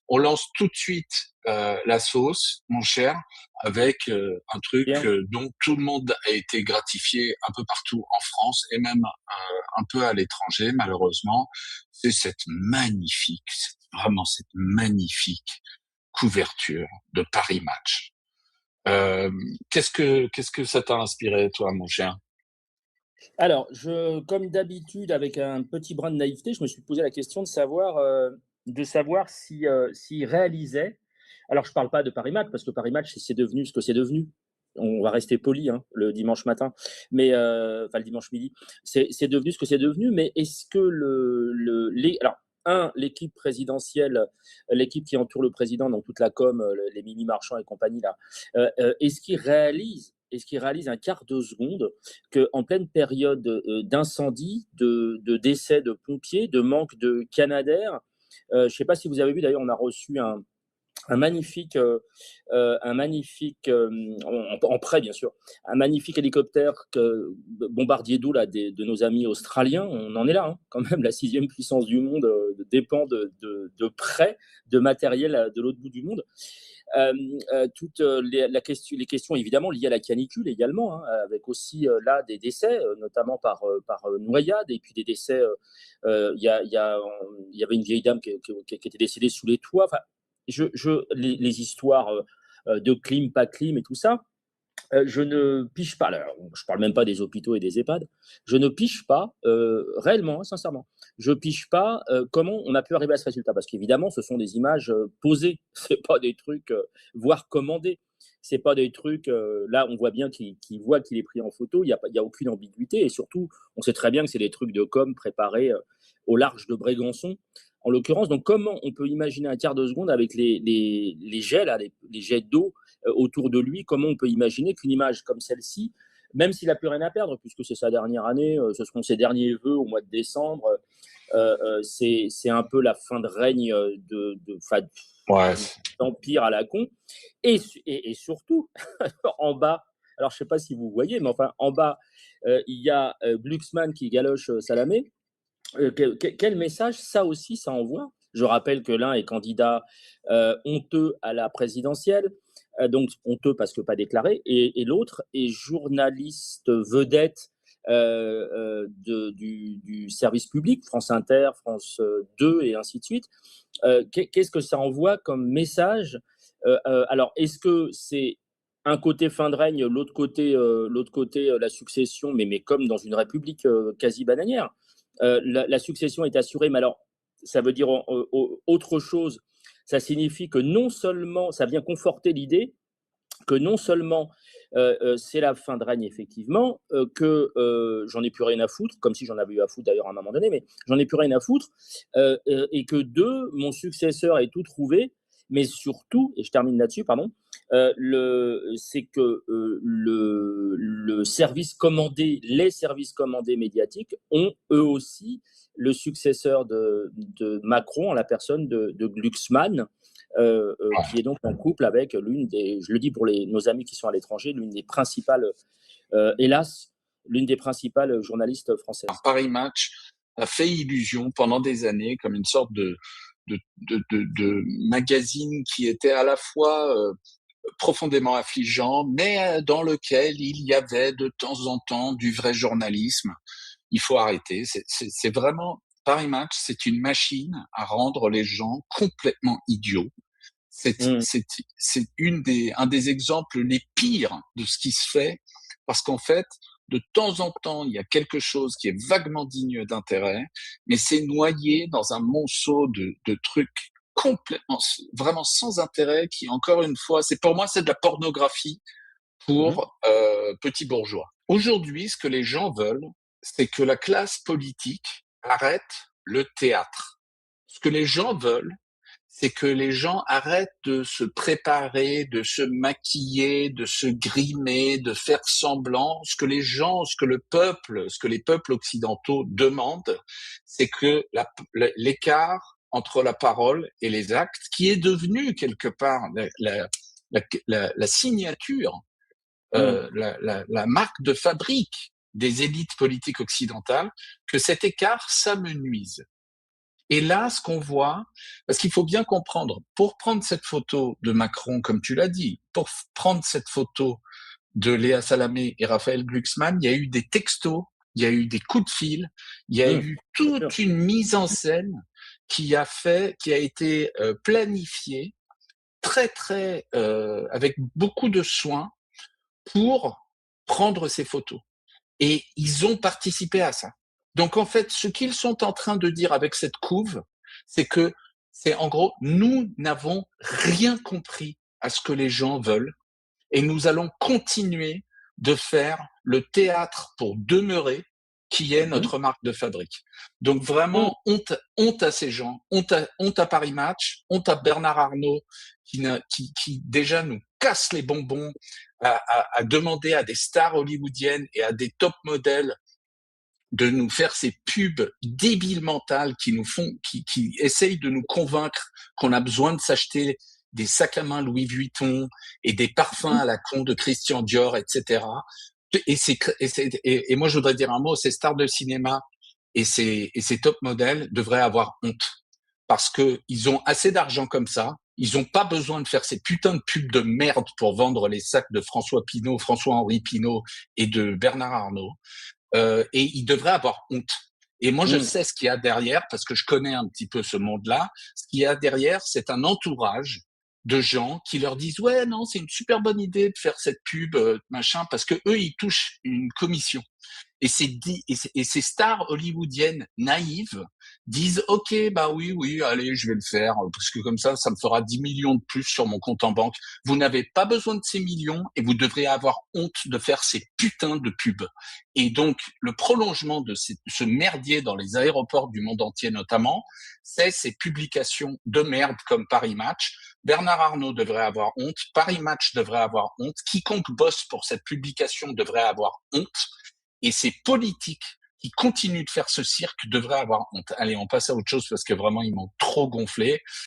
on lance tout de suite la sauce, mon cher, avec un truc Bien. dont tout le monde a été gratifié un peu partout en France et même un peu à l'étranger, malheureusement. C'est vraiment cette magnifique couverture de Paris Match. Euh, qu'est-ce que ça t'a inspiré, toi, mon cher? Alors, comme d'habitude, avec un petit brin de naïveté, je me suis posé la question de savoir si, s'ils réalisaient. Alors, je parle pas de Paris Match, parce que Paris Match, c'est devenu ce que c'est devenu. On va rester poli, hein, le dimanche matin, mais enfin le dimanche midi. C'est devenu ce que c'est devenu, mais est-ce que alors, l'équipe présidentielle, l'équipe qui entoure le président, donc toute la com, les Mimi Marchand et compagnie là, est-ce qu'ils réalisent un quart de seconde qu'en pleine période d'incendie, de décès de pompiers, de manque de Canadair, je ne sais pas si vous avez vu, d'ailleurs, on a reçu un magnifique, en prêt bien sûr, un magnifique hélicoptère bombardier d'eau là, de nos amis australiens. On en est là, hein, quand même, la sixième puissance du monde dépend de prêt de matériel de l'autre bout du monde. Toutes les questions évidemment liées à la canicule également, hein, avec aussi là des décès, notamment par noyade, et puis des décès. Il y avait une vieille dame qui était décédée sous les toits. Enfin, les histoires de clim, pas clim et tout ça, je ne pige pas. Alors, je parle même pas des hôpitaux et des EHPAD. Je ne pige pas, réellement, hein, sincèrement, je pige pas comment on a pu arriver à ce résultat. Parce qu'évidemment, ce sont des images posées. C'est pas des trucs, voire commandés. C'est pas des trucs. Là, on voit bien qu'il voit qu'il est pris en photo. Il y a aucune ambiguïté. Et surtout, on sait très bien que c'est des trucs de com préparés au large de Brégançon, en l'occurrence. Donc, comment on peut imaginer un quart de seconde avec les jets, là, les jets d'eau autour de lui? Comment on peut imaginer qu'une image comme celle-ci, même s'il n'a plus rien à perdre, puisque c'est sa dernière année, ce seront ses derniers vœux au mois de décembre, c'est un peu la fin de règne Ouais, d'empire à la con. Et surtout, en bas, alors je ne sais pas si vous voyez, mais enfin, en bas, il y a Glucksmann qui galoche Salamé. Quel message ça aussi, ça envoie? Je rappelle que l'un est candidat honteux à la présidentielle, donc honteux parce que pas déclaré, et l'autre est journaliste vedette du service public, France Inter, France 2 et ainsi de suite. Qu'est-ce que ça envoie comme message? Alors, est-ce que c'est un côté fin de règne, l'autre côté la succession, mais comme dans une république quasi bananière? La succession est assurée, mais alors, ça veut dire autre chose. Ça signifie que non seulement, ça vient conforter l'idée que non seulement c'est la fin de règne, effectivement, que j'en ai plus rien à foutre, comme si j'en avais eu à foutre d'ailleurs à un moment donné, mais j'en ai plus rien à foutre, et que deux, mon successeur ait tout trouvé, mais surtout, et je termine là-dessus, pardon, c'est que le service commandé, les services commandés médiatiques ont eux aussi le successeur de Macron en la personne de Glucksmann, qui est donc en couple avec l'une des, je le dis pour nos amis qui sont à l'étranger, l'une des principales, hélas, l'une des principales journalistes françaises. Paris Match a fait illusion pendant des années comme une sorte de magazine qui était à la fois profondément affligeant, mais dans lequel il y avait de temps en temps du vrai journalisme. Il faut arrêter. C'est vraiment Paris Match, c'est une machine à rendre les gens complètement idiots. Mm. C'est un des exemples les pires de ce qui se fait, parce qu'en fait, de temps en temps, il y a quelque chose qui est vaguement digne d'intérêt, mais c'est noyé dans un monceau de trucs complètement, vraiment sans intérêt, qui, encore une fois, pour moi, c'est de la pornographie Mhm. pour petits bourgeois. Aujourd'hui, ce que les gens veulent, c'est que la classe politique arrête le théâtre. Ce que les gens veulent, c'est que les gens arrêtent de se préparer, de se maquiller, de se grimer, de faire semblant. Ce que les gens, ce que les peuples occidentaux demandent, c'est que l'écart entre la parole et les actes, qui est devenu quelque part la signature, Mm. la marque de fabrique des élites politiques occidentales, que cet écart s'amenuise. Et là, ce qu'on voit, parce qu'il faut bien comprendre, pour prendre cette photo de Macron, comme tu l'as dit, pour prendre cette photo de Léa Salamé et Raphaël Glucksmann, il y a eu des textos, il y a eu des coups de fil, il y a eu Bien sûr. toute une mise en scène qui a été planifiée très, avec beaucoup de soin pour prendre ces photos. Et ils ont participé à ça. Donc en fait, ce qu'ils sont en train de dire avec cette couve, c'est que c'est en gros, nous n'avons rien compris à ce que les gens veulent et nous allons continuer de faire le théâtre pour demeurer qui est Mmh. notre marque de fabrique. Donc Mmh. vraiment, honte à ces gens, honte à Paris Match, honte à Bernard Arnault qui déjà nous casse les bonbons à demander à des stars hollywoodiennes et à des top modèles de nous faire ces pubs débiles mentales qui essayent de nous convaincre qu'on a besoin de s'acheter des sacs à main Louis Vuitton et des parfums Mmh. à la con de Christian Dior, etc. Et moi, je voudrais dire un mot, ces stars de cinéma et ces top modèles devraient avoir honte parce qu'ils ont assez d'argent comme ça. Ils n'ont pas besoin de faire ces putains de pubs de merde pour vendre les sacs de François Pinault, François-Henri Pinault et de Bernard Arnault. Et ils devraient avoir honte. Et moi, je Mmh. sais ce qu'il y a derrière, parce que je connais un petit peu ce monde-là. Ce qu'il y a derrière, c'est un entourage de gens qui leur disent ouais non c'est une super bonne idée de faire cette pub machin parce que eux ils touchent une commission et ces stars hollywoodiennes naïves disent ok bah oui allez je vais le faire parce que comme ça me fera 10 millions de plus sur mon compte en banque. Vous n'avez pas besoin de ces millions et vous devriez avoir honte de faire ces putains de pubs. Et donc le prolongement de ce merdier dans les aéroports du monde entier notamment, c'est ces publications de merde comme Paris Match. Bernard Arnault devrait avoir honte, Paris Match devrait avoir honte, quiconque bosse pour cette publication devrait avoir honte. Et ces politiques qui continuent de faire ce cirque devraient avoir honte. Allez, on passe à autre chose parce que vraiment, ils m'ont trop gonflé.